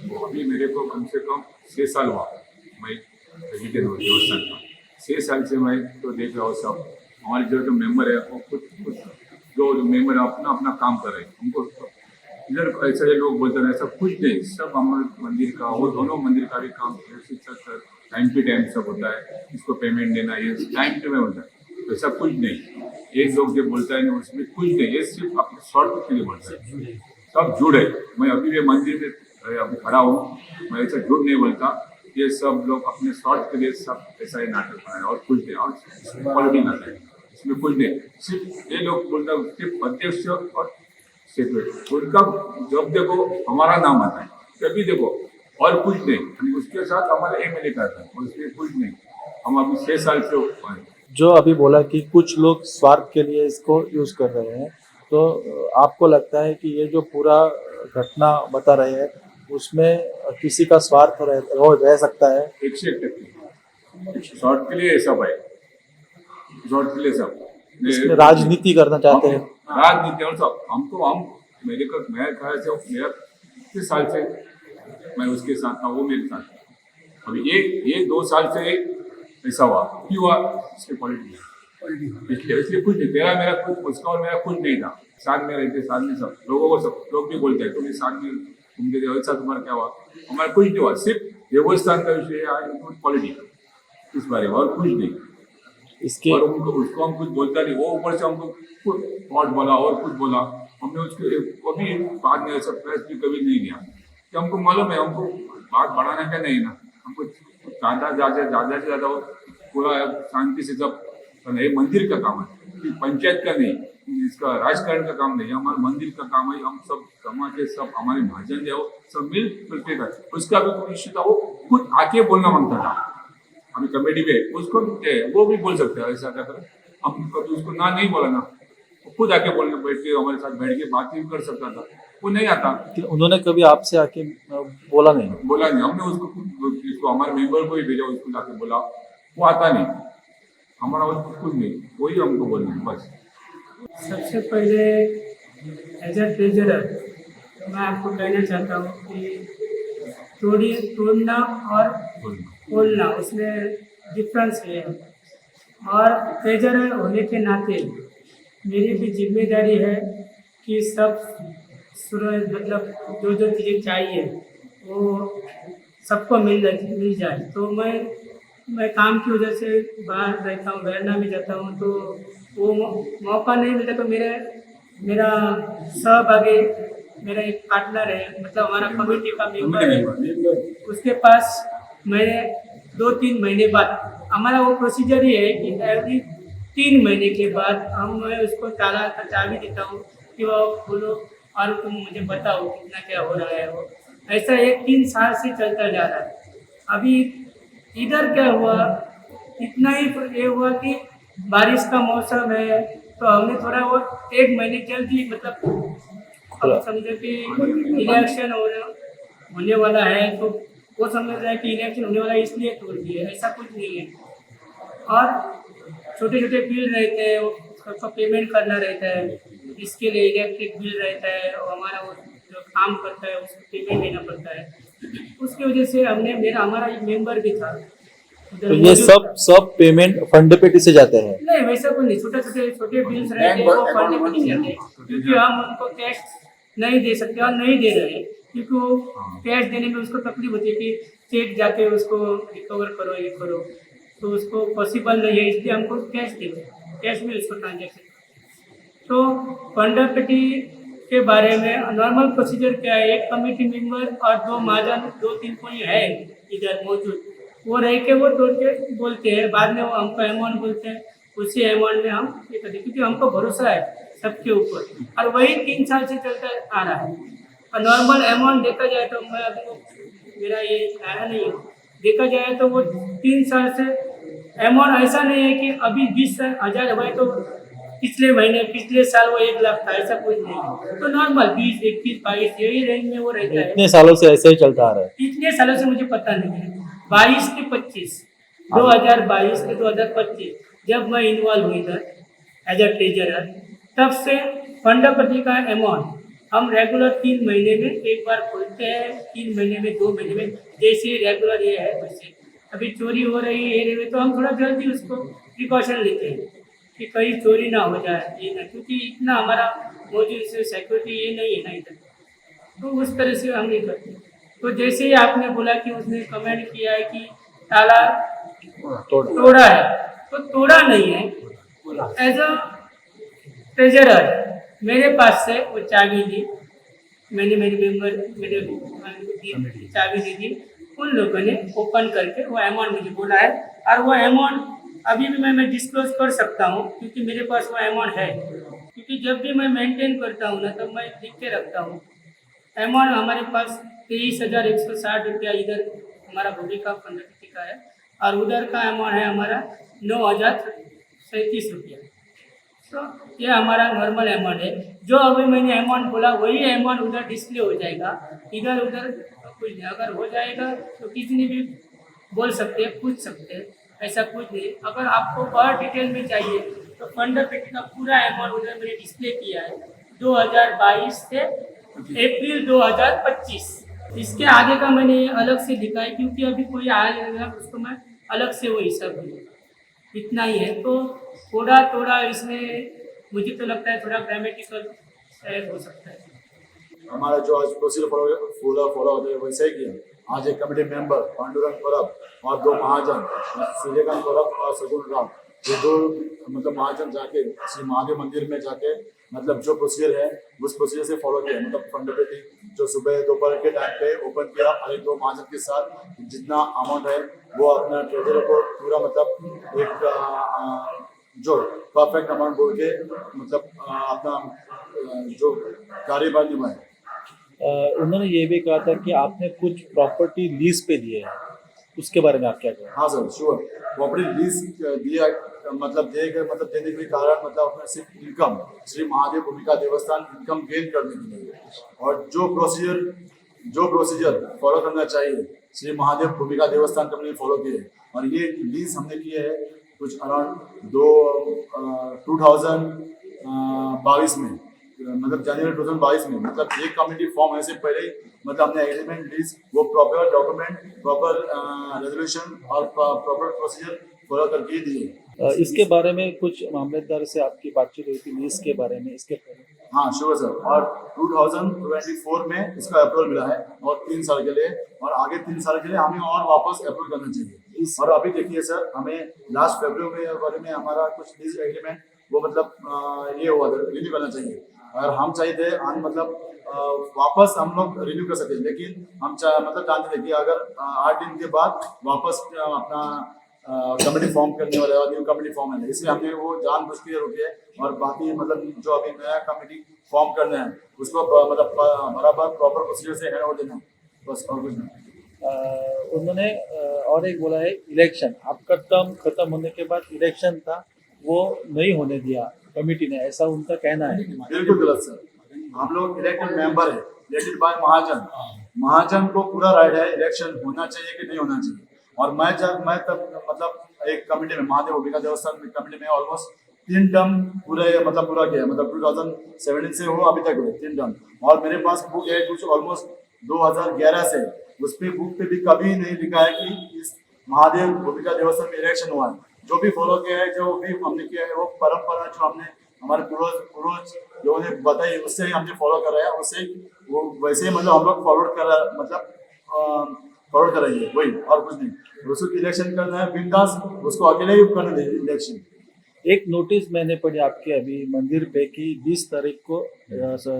वो अभी मेरे को कम से कम 6 साल हुआ मैं वेजिटेरियन देवस्थान का। 6 साल से मैं तो देख रहा हूँ सब हमारे जो मेंबर है वो कुछ जो मेंबर अपना अपना काम कर रहे हैं। हमको इधर ऐसे लोग बोलते हैं ऐसा कुछ नहीं, सब हमारे मंदिर का वो दोनों मंदिर का भी काम टाइम टू टाइम सब होता है। इसको पेमेंट देना ये टाइम टू में होता है, ऐसा कुछ नहीं। एक लोग जो बोलता है ना उसमें कुछ नहीं, ये सिर्फ अपने शॉर्ट के लिए बोलता है। सब झूठ है। मैं अभी भी मंदिर में अभी खड़ा हूँ, मैं ऐसा झूठ नहीं बोलता। ये सब लोग अपने शॉर्ट के लिए सब ऐसा ही नाटक बनाए और कुछ नहीं, और क्वालिटी नाटक है इसमें कुछ नहीं। सिर्फ ये लोग बोलता है सिर्फ अध्यक्ष और सेक्रेटरी उनका जब देखो हमारा नाम आता है तभी देखो, और कुछ नहीं। उसके साथ हमारा एमएलए करता है, उसमें कुछ नहीं। हम अभी 6 साल से जो अभी बोला कि कुछ लोग स्वार्थ के लिए इसको यूज कर रहे हैं, तो आपको लगता है कि ये जो पूरा घटना बता रहे हैं उसमें किसी का स्वार्थ रह सकता है? 101% शॉर्ट के लिए सब है, शॉर्ट के लिए सब इसमें राजनीति करना चाहते हैं। राजनीति और सब हम मेरे को मैं ख्याल से मेरा 30 साल से मैं उसके साथ था, वो मेरे साथ था। अभी ये 2 साल से ऐसा हुआ, क्यों हुआ इसके पॉलिटिक्स इसलिए कुछ नहीं। तेरा मेरा कुछ उसका और मेरा कुछ नहीं था। साथ में रहते, साथ में सब लोगों को सब लोग भी बोलते हैं तुम्हें साथ में घूमते थे, वैसा तुम्हारा क्या हुआ? हमारा कुछ नहीं हुआ, सिर्फ देवस्थान का विषय पॉलिटिक्स इस बारे में और कुछ नहीं। इसके और उसको हम कुछ बोलता नहीं, वो ऊपर से हमको कुछ बोला और कुछ बोला। हमने उसके कभी बाद में ऐसा प्रेस भी कभी नहीं लिया कि हमको मालूम है हमको बात बढ़ाने का नहीं ना। हमको ज्यादा से ज्यादा पूरा शांति से सब ये मंदिर का काम है, पंचायत का नहीं, इसका राजकारण का काम नहीं, हमारा मंदिर का काम है। हम सब समाज के सब हमारे महाजन जो सब मिल कर उसका भी कोई इश्यू था, वो खुद आके बोलना मांगता था। अभी कमेटी में उसको वो भी बोल सकते हैं ऐसा कर, हम कभी उसको ना नहीं बोला ना, वो खुद आके बोलने बैठ के हमारे साथ बैठ के बात भी कर सकता था, वो नहीं आता। उन्होंने कभी आपसे आके बोला नहीं? हमने उसको हमारे मेंबर को ही भेजा, उसको जाके बोला, वो आता नहीं। हमारा कुछ नहीं, वही हमको बोलना है बस। सबसे पहले एज ए ट्रेजरर मैं आपको कहना चाहता हूँ कि तोड़ना और बोलना उसमें डिफरेंस है। और ट्रेजरर होने के नाते मेरी भी जिम्मेदारी है कि मतलब जो चीज़ें चाहिए वो सबको मिल जाए। तो मैं काम की वजह से बाहर रहता हूँ, वैरना में जाता हूँ, तो वो मौका नहीं मिलता। तो मेरा सहभागी मेरा एक पार्टनर है, मतलब हमारा कमेटी का मेंबर है, उसके पास मैंने 2-3 महीने बाद हमारा वो प्रोसीजर ही है कि एवरी 3 महीने के बाद मैं उसको चाबी देता हूँ कि वो बोलो और तुम मुझे बताओ कितना क्या हो रहा है। वो ऐसा 1-3 साल से चलता जा रहा है। अभी इधर क्या हुआ, इतना ही ये हुआ कि बारिश का मौसम है तो हमने थोड़ा वो 1 महीने जल्दी, मतलब अब समझो कि इलेक्शन होने वाला है तो वो समझ रहा है कि इलेक्शन होने वाला है इसलिए तोड़ दिए, ऐसा कुछ नहीं है। और छोटे छोटे बिल रहते हैं, उसका पेमेंट करना रहता है, इसके लिए इलेक्ट्रिक बिल रहता है और हमारा वो जो काम करता है उसको पेमेंट देना पड़ता है। उसकी वजह से हमारा एक मेंबर भी था। तो ये सब पेमेंट फंड पेटी से जाते हैं? नहीं, वैसा कुछ नहीं, छोटे बिल्स रहते हैं वो फंड पेटी से जाते हैं, क्योंकि हम उनको कैश नहीं दे सकते और नहीं दे रहे हैं, क्योंकि वो कैश देने में उसको तकलीफ होती है कि चेक जाके उसको रिकवर करो, ये करो, तो उसको पॉसिबल नहीं है, इसलिए हमको कैश देते हैं, कैश में उसको ट्रांजेक्शन। तो फंड पेटी के बारे में नॉर्मल प्रोसीजर क्या है, एक कमेटी मेंबर और 2 महाजन 2-3 कोई है इधर मौजूद, वो रह के वो तोड़ के बोलते हैं, बाद में वो हमको अमाउंट बोलते हैं, उसी अमाउंट में हम ये करते हैं, क्योंकि हमको भरोसा है सबके ऊपर, और वही 3 साल से चलता आ रहा है। और नॉर्मल अमाउंट देखा जाए तो मैं अभी मेरा ये आया नहीं है, देखा जाए तो वो 3 साल से अमाउंट ऐसा नहीं है कि अभी 20,000 हुआ तो पिछले साल वो 1 लाख था, ऐसा कुछ नहीं है। तो नॉर्मल 20, 21, 22 यही रेंज में वो रहता है। इतने सालों से ऐसे ही चलता आ रहा है? इतने सालों से मुझे पता नहीं है। 22 से 25, 2022 से 2025 जब मैं इन्वॉल्व हुई था एज ए ट्रेजरर, तब से फंड पेटी का अमाउंट हम रेगुलर 3 महीने में एक बार खोलते हैं, 3 महीने में, 2 महीने में, जैसे रेगुलर ये है वैसे। अभी चोरी हो रही है एरिया में तो हम थोड़ा जल्दी उसको प्रिकॉशन लेते हैं कि कहीं चोरी ना हो जाए, ये ना, क्योंकि इतना हमारा मौजूद से सिक्योरिटी ये नहीं है ना इधर, तो उस तरह से हम नहीं करते। तो जैसे ही आपने बोला कि उसने कमेंट किया है कि ताला तोड़ा है, तो तोड़ा नहीं है, एज अ ट्रेजरर मेरे पास से वो चाबी ली, मैंने मेरे चाबी दे दी, उन लोगों ने ओपन करके वो अमाउंट मुझे बोला है, और वो अमाउंट अभी भी मैं डिस्क्लोज कर सकता हूँ क्योंकि मेरे पास वो अमाउंट है, क्योंकि जब भी मैं मेंटेन करता हूँ ना तब मैं लिख के रखता हूँ। अमाउंट हमारे पास 23,160 रुपया इधर हमारा भूमिका फंड का है, और उधर का अमाउंट है हमारा 9,037 रुपया। तो ये हमारा नॉर्मल अमाउंट है। जो अभी मैंने अमाउंट बोला वही अमाउंट उधर डिस्प्ले हो जाएगा, इधर उधर कुछ नहीं। अगर हो जाएगा तो किसी ने भी बोल सकते हैं, पूछ सकते हैं, ऐसा कुछ नहीं। अगर आपको और डिटेल में चाहिए तो फंड पेटी का पूरा अमाउंट उधर मैंने डिस्प्ले किया है 2022 से अप्रैल 2025। इसके आगे का मैंने अलग से लिखा है क्योंकि अभी कोई आया नहीं, उसको मैं अलग से वो हिसाब दूँ, इतना ही है। तो थोड़ा थोड़ा इसमें मुझे तो लगता है थोड़ा ग्रामेटिकल शायद हो सकता है। हमारा जो आज प्रोसीजर फॉलो होता है वैसे ही किया। आज एक कमेटी मेंबर पांडुरंग परब और 2 महाजन सूर्यकांत परब और सगुन राम, ये 2 मतलब महाजन जाके श्री महादेव मंदिर में जाके मतलब जो प्रोसीजर है उस प्रोसीजर से फॉलो किया। मतलब फंड पेटी जो सुबह दोपहर के टाइम पे ओपन किया और एक 2 महाजन के साथ जितना अमाउंट है वो अपना ट्रेजर को पूरा मतलब एक जो परफेक्ट अमाउंट बोल के मतलब अपना जो कार्यभार निभाए। उन्होंने ये भी कहा था कि आपने कुछ प्रॉपर्टी लीज पे दिए हैं, उसके बारे में आप क्या कहें? हाँ सर, श्योर। प्रॉपर्टी लीज दिया मतलब देने के कारण मतलब अपना सिर्फ इनकम श्री महादेव भूमिका देवस्थान इनकम गेन करने के लिए, और जो प्रोसीजर फॉलो करना चाहिए श्री महादेव भूमिका देवस्थान कंपनी फॉलो किए। और ये लीज हमने किए है कुछ अराउंड 2022 में, मतलब जनवरी 2022 में। मतलब एक कमेटी फॉर्म होने से पहले ही मतलब हमने एग्रीमेंट लीज वो प्रॉपर डॉक्यूमेंट प्रॉपर रेजोल्यूशन और प्रॉपर प्रोसीजर फॉलो करके दिए। इसके बारे में कुछ मामलेदार से आपकी बातचीत हुई थी लीज के बारे में, इसके बारे में? हाँ श्योर सर। और 2024 में इसका अप्रूवल मिला है और 3 साल के लिए, और आगे 3 साल के लिए हमें और वापस अप्रूवल करना चाहिए। और अभी देखिए सर, हमें लास्ट फरवरी में हमारा कुछ लीज एग्रीमेंट वो मतलब ये हुआ था, रिन्यू करना चाहिए। अगर हम चाहिए थे हम मतलब वापस हम लोग रिन्यू कर सकते, लेकिन हम मतलब जानते थे कि अगर 8 दिन के बाद वापस अपना कमेटी फॉर्म करने वाले और न्यू कमेटी फॉर्म है, इसलिए हमने वो जानबूझ के रुके। और बाकी मतलब जो अभी नया कमेटी फॉर्म करना है उसको मतलब बराबर प्रॉपर प्रोसीजर से हैंड ओवर देना, बस और कुछ नहीं। उन्होंने और एक बोला है इलेक्शन आपका टर्म खत्म होने के बाद इलेक्शन था वो नहीं होने दिया कमेटी ने, ऐसा उनका कहना है। बिल्कुल गलत सर। हम लोग इलेक्टेड मेंबर है, इलेक्टेड बाय महाजन को पूरा राइट है इलेक्शन होना चाहिए कि नहीं होना चाहिए। और मैं तब मतलब एक कमेटी में महादेव भूमिका देवस्थान कमेटी में ऑलमोस्ट 3 टर्म पूरा किया, मतलब 2017 से हो अभी तक हुए 3 टर्म। और मेरे पास बुक है कुछ ऑलमोस्ट 2011 से, उस पे बुक पे भी कभी नहीं लिखा है कि इस महादेव भूमिका देवस्थान में इलेक्शन हुआ है। जो भी फॉलो किया है, जो भी हमने किया है, वो परंपरा जो हमने हमारे पूर्वज जो उन्हें बताई उससे ही हमने फॉलो कर रहे हैं, उससे वो वैसे ही मतलब हम लोग फॉरवर्ड कर रहे हैं, मतलब फॉरवर्ड कर रही है वही, और कुछ नहीं। उसको इलेक्शन करना है बिंदास, उसको अकेले ही करना है इलेक्शन। एक नोटिस मैंने पढ़ी आपके अभी मंदिर पे कि 20 तारीख को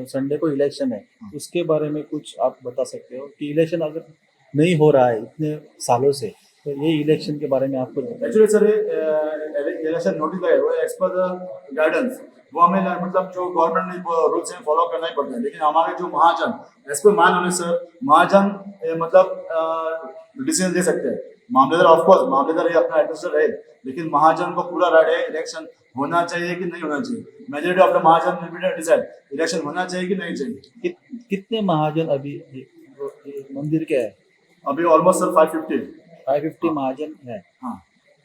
संडे को इलेक्शन है, उसके बारे में कुछ आप बता सकते हो कि इलेक्शन अगर नहीं हो रहा है इतने सालों से, तो ये इलेक्शन के बारे में आपको एक्चुअली सर इलेक्शन नोटिस लगे हुए एज पर गाइडेंस, वो हमें मतलब जो गवर्नमेंट ने रूल्स हैं फॉलो करना ही पड़ता है। लेकिन हमारे जो महाजन एज पर मान होने सर, महाजन मतलब डिसीजन दे सकते हैं। मामलेदार ऑफकोर्स मामलेदार अपना एडमिनिस्ट्रेटर है, लेकिन महाजन को पूरा राइट है इलेक्शन होना चाहिए कि नहीं होना चाहिए। Majority of the Mahajan will be decide election होना चाहिए कि नहीं चाहिए। कितने महाजन अभी मंदिर के है? अभी ऑलमोस्ट सर 550 महाजन है। हाँ।